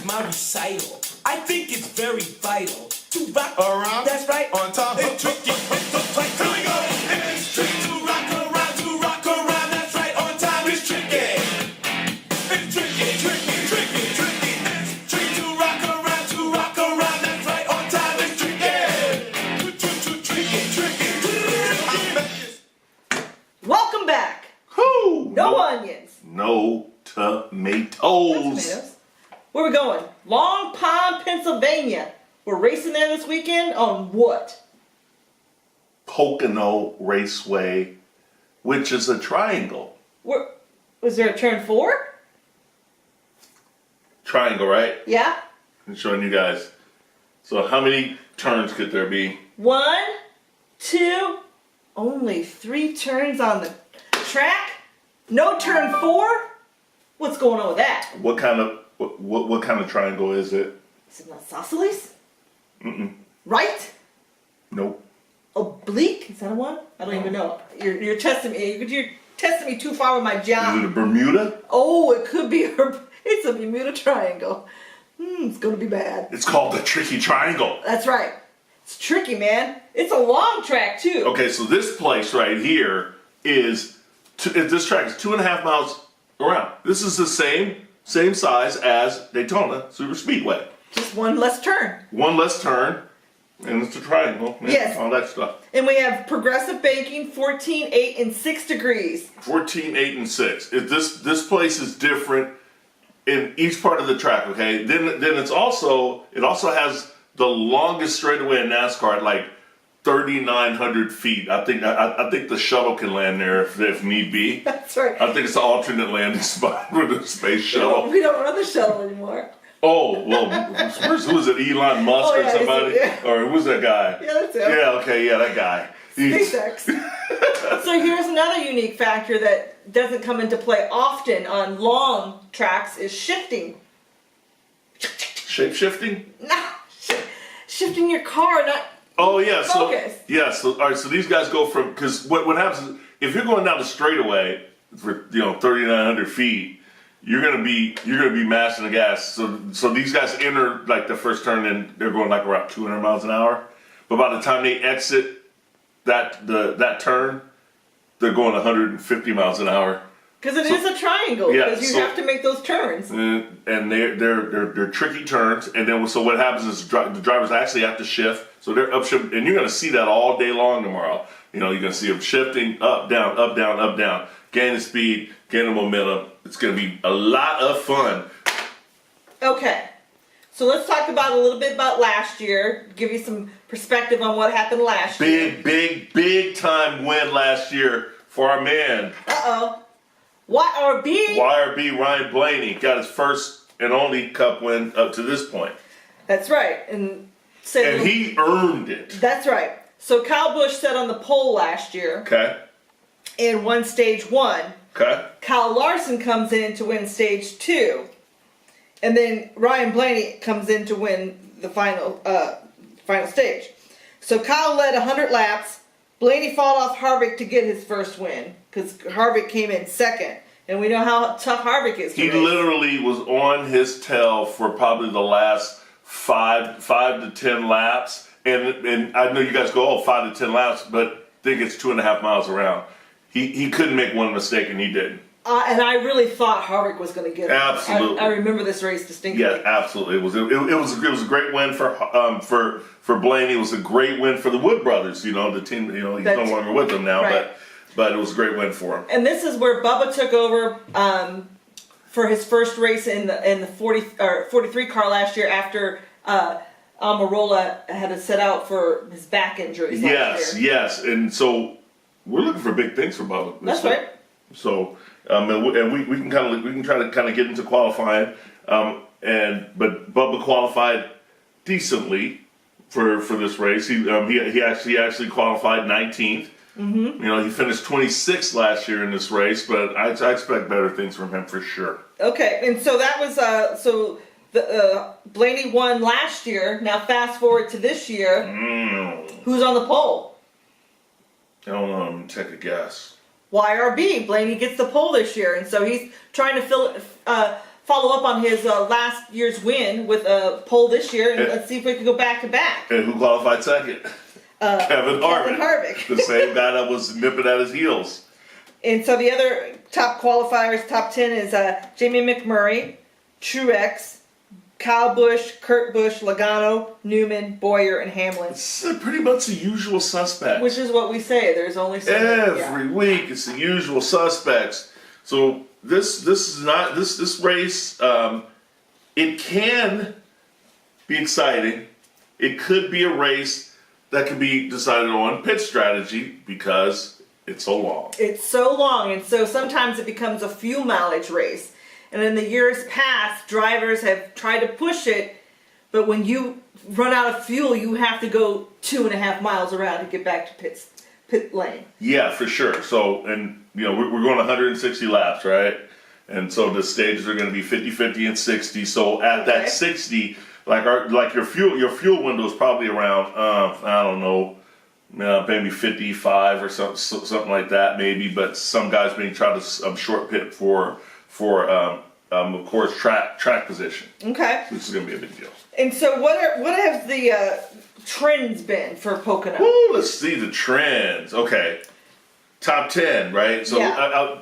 my recital. I think it's very vital to rock around. That's right. On top. It's tricky with the play. Here we go. It's tricky to rock around, to rock around. That's right. On time. It's tricky. It's tricky, tricky, tricky, tricky. It's tricky to rock around, to rock around. That's right. On time. It's tricky. Tricky, tricky, tricky. Welcome back. Who? No onions. No tomatoes. Tomatoes. Where we going? Long Pond, Pennsylvania. We're racing there this weekend on what? Pocono Raceway, which is a triangle. Was there a turn 4? Triangle, right? Yeah. I'm showing you guys. So how many turns could there be? 1, 2, only 3 turns on the track. No turn 4. What's going on with that? What kind of triangle is it? Is it not isosceles? Mm-mm. Right? Nope. Oblique? Is that a one? I don't even know. You're testing me. You're testing me too far with my Is it job. a Bermuda? Oh, it could be. It's a Bermuda Triangle. It's gonna be bad. It's called the Tricky Triangle. That's right. It's tricky, man. It's a long track too. Okay, so this place right here is this track is 2.5 miles around. This is the same size as Daytona Super Speedway. Just one less turn. One less turn, and it's a triangle. And Yes. all that stuff. And we have progressive banking, 14, 8, and 6 degrees. 14, 8, and 6. This place is different in each part of the track. Okay, then it also has the longest straightaway in NASCAR at like 3,900 feet. I think the shuttle can land there if need be. That's right. I think it's an alternate landing spot for the space shuttle. We don't run the shuttle anymore. Oh, well, who is it? Elon Musk Oh, yeah, or somebody? yeah. Or who's that guy? Yeah, that's him. Yeah, okay, yeah, that guy. SpaceX. So here's another unique factor that doesn't come into play often on long tracks is shifting. Shape shifting? Nah, shifting your car, not Oh yeah, so focus. yeah, so all right, so these guys go from because what happens is if you're going down the straightaway for 3,900 feet, you're gonna be mashing the gas. So these guys enter like the first turn and they're going like around 200 miles an hour, but by the time they exit that turn, they're going 150 miles an hour. Because it is a triangle. Yeah, Because you have to make those turns. And they're tricky turns, and then so what happens is the drivers actually have to shift. So they're upshift, and you're going to see that all day long tomorrow. You know, you're going to see them shifting up, down, up, down, up, down, gaining speed, gaining momentum. It's going to be a lot of fun. Okay, so let's talk about a little bit about last year. Give you some perspective on what happened last year. Big time win last year for our man. Uh-oh. YRB Ryan Blaney got his first and only Cup win up to this point. That's right. And he earned it. That's right. So Kyle Busch sat on the pole last year. Okay. And won stage 1. Okay. Kyle Larson comes in to win stage 2. And then Ryan Blaney comes in to win the final stage. So Kyle led 100 laps. Blaney fought off Harvick to get his first win because Harvick came in second. And we know how tough Harvick is to He race. literally was on his tail for probably the last 5 to 10 laps. And I know you guys go, 5 to 10 laps, but I think it's 2.5 miles around. He couldn't make one mistake, and he didn't. And I really thought Harvick was going to get it. Absolutely. I remember this race distinctly. Yeah, absolutely. It was a great win for Blaney. It was a great win for the Wood brothers. You know, the team. You know, he's no longer with them now, right. but it was a great win for him. And this is where Bubba took over for his first race in the 43 car last year after Almirola had to set out for his back injuries. Yes, and so we're looking for big things for Bubba. That's right. So and we can try to kind of get into qualifying, but Bubba qualified decently for this race. He actually qualified 19th. Mm-hmm. You know, he finished 26th last year in this race, but I expect better things from him for sure. Okay, and so that was Blaney won last year. Now fast forward to this year. Who's on the pole? I don't know. I'm gonna take a guess. YRB. Blaney gets the pole this year, and so he's trying to follow up on his last year's win with a pole this year, and let's see if we can go back to back. And who qualified second? Kevin Harvick. The same guy that was nipping at his heels. And so the other top qualifiers, top 10, is Jamie McMurray, Truex, Kyle Busch, Kurt Busch, Logano, Newman, Boyer, and Hamlin. It's pretty much the usual suspects. Which is what we say. There's only so many, Every week, it's the usual suspects. So this race. It can be exciting. It could be a race that can be decided on pit strategy because it's so long. It's so long, and so sometimes it becomes a fuel mileage race. And in the years past, drivers have tried to push it, but when you run out of fuel, you have to go 2.5 miles around to get back to pit lane. Yeah, for sure. So, and we're going 160 laps, right? And so the stages are going to be 50, 50, and 60. So at that 60, your fuel window is probably around I don't know, maybe 55 or something like that, maybe. But some guys may try to short pit for of course track position. Okay. Which is going to be a big deal. And so what have the trends been for Pocono? Ooh, let's see the trends. Okay. Top 10, right? So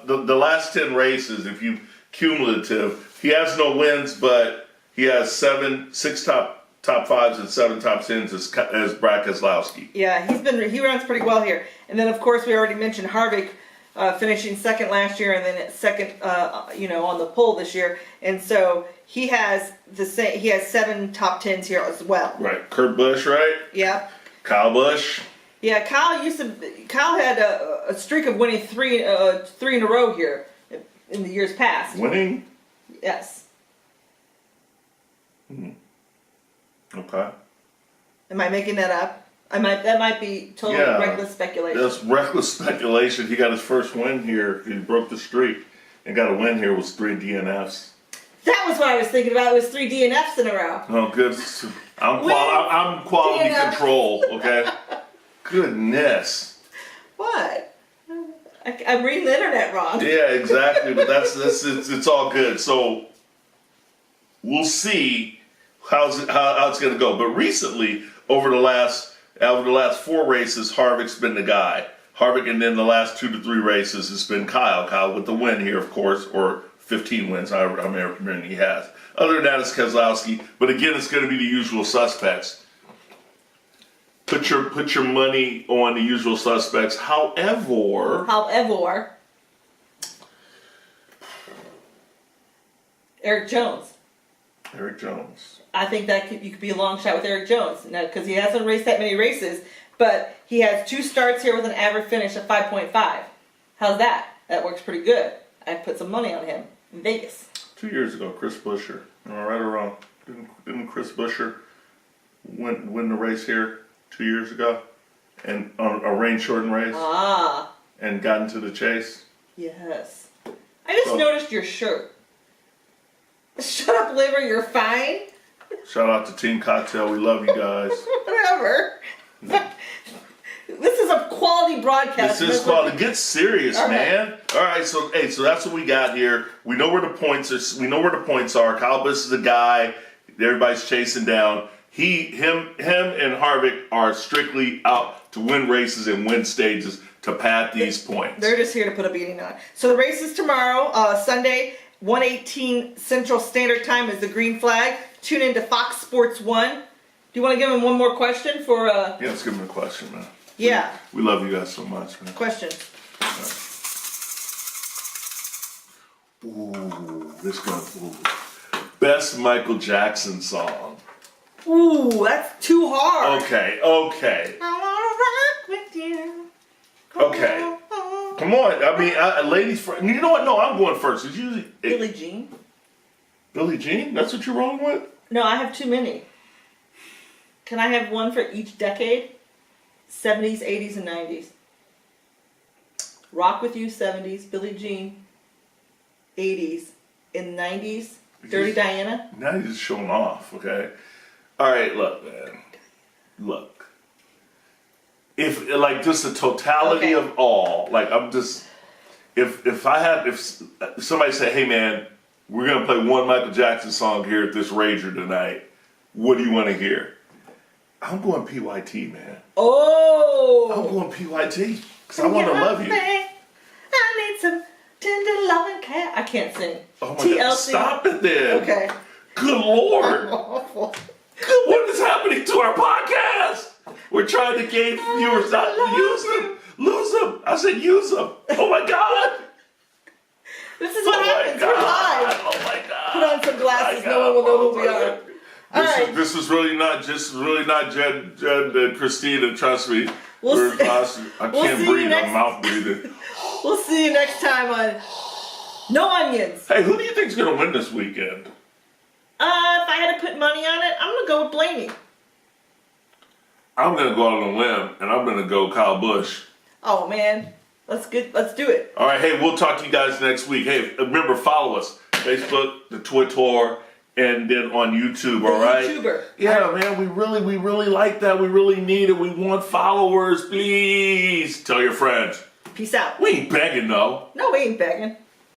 the last 10 races, if you cumulative, he has no wins, but he has 6 top 5s and 7 top 10s as Brad Keselowski. Yeah, he runs pretty well here. And then of course we already mentioned Harvick finishing second last year and then second on the pole this year. And so he has 7 top 10s here as well. Right. Kurt Busch, right? Yeah. Kyle Busch. Yeah, Kyle had a streak of winning three in a row here in the years past. Winning? Yes. Okay. Am I making that up? That might be totally reckless speculation. That's reckless speculation. He got his first win here. He broke the streak and got a win here with 3 DNFs. That was what I was thinking about. It was 3 DNFs in a row. Oh, good. I'm quality DNF. control. Okay. Goodness. What? I'm reading the internet wrong. Yeah, exactly. But it's all good. So we'll see how it's going to go. But recently, over the last 4 races, Harvick's been the guy. Harvick, and then the last 2 to 3 races, it's been Kyle. Kyle with the win here, of course, or 15 wins, however many he has. Other than that, it's Keselowski. But again, it's going to be the usual suspects. Put your money on the usual suspects. However, Eric Jones. I think that you could be a long shot with Eric Jones because he hasn't raced that many races, but he has 2 starts here with an average finish of 5.5. How's that? That works pretty good. I put some money on him in Vegas. 2 years ago, Chris Buescher. Am I right or wrong? Didn't Chris Buescher win the race here 2 years ago, and on a rain-shortened race? And got into the chase. Yes. I just noticed your shirt. Shut up, liver. You're fine. Shout out to Team Cocktail. We love you guys. Whatever. This is a quality broadcast. This is quality. Get serious, All man. All right, so that's what we got here. We know where the points are. We know where the points are. Kyle Busch is the guy everybody's chasing down. Him, and Harvick are strictly out to win races and win stages to pad these points. They're just here to put a beating on. So the race is tomorrow, Sunday, 1:18 Central Standard Time is the green flag. Tune into Fox Sports 1. Do you want to give him one more question for? Yeah, let's give him a question, man. Yeah. We love you guys so much, man. Question. Ooh, this goes. Best Michael Jackson song. Ooh, that's too hard. Okay. I wanna rock with you. Okay. Come on. I mean, ladies first. You know what? No, I'm going first. It's usually Billie Jean. Billie Jean? That's what you're rolling with? No, I have too many. Can I have one for each decade? 70s, 80s, and 90s. Rock With You, 70s. Billie Jean, 80s. In 90s, Dirty Diana. Now you're just showing off, okay? All right, look, man. Look. If, like, just the totality of all, like, I'm just... If somebody say, hey, man, We're gonna play one Michael Jackson song here at this Rager tonight. What do you want to hear? I'm going PYT, man. Oh. I'm going PYT because I want to love you. I need some tender loving care. I can't sing. Oh my TLC. God! Stop it then. Okay. Good Lord. Awful. What is happening to our podcast? We're trying to gain viewers, not use them. Lose them. I said use them. Oh my God. This is what happens. We're live. Oh my God. Put on some glasses. No one will know who we are. All right. This is really not Jen and Christina. Trust me. We'll see- I we'll can't see you breathe. next- I'm mouth breathing. We'll see you next time on No Onions. Hey, who do you think's gonna win this weekend? If I had to put money on it, I'm gonna go with Blaney. I'm gonna go out on a limb and I'm gonna go Kyle Busch. Oh man, let's do it. All right, hey, we'll talk to you guys next week. Hey, remember, follow us. Facebook, the Twitter, and then on YouTube, all right? YouTuber. Yeah, man, we really like that. We really need it. We want followers, please. Tell your friends. Peace out. We ain't begging, though. No, we ain't begging.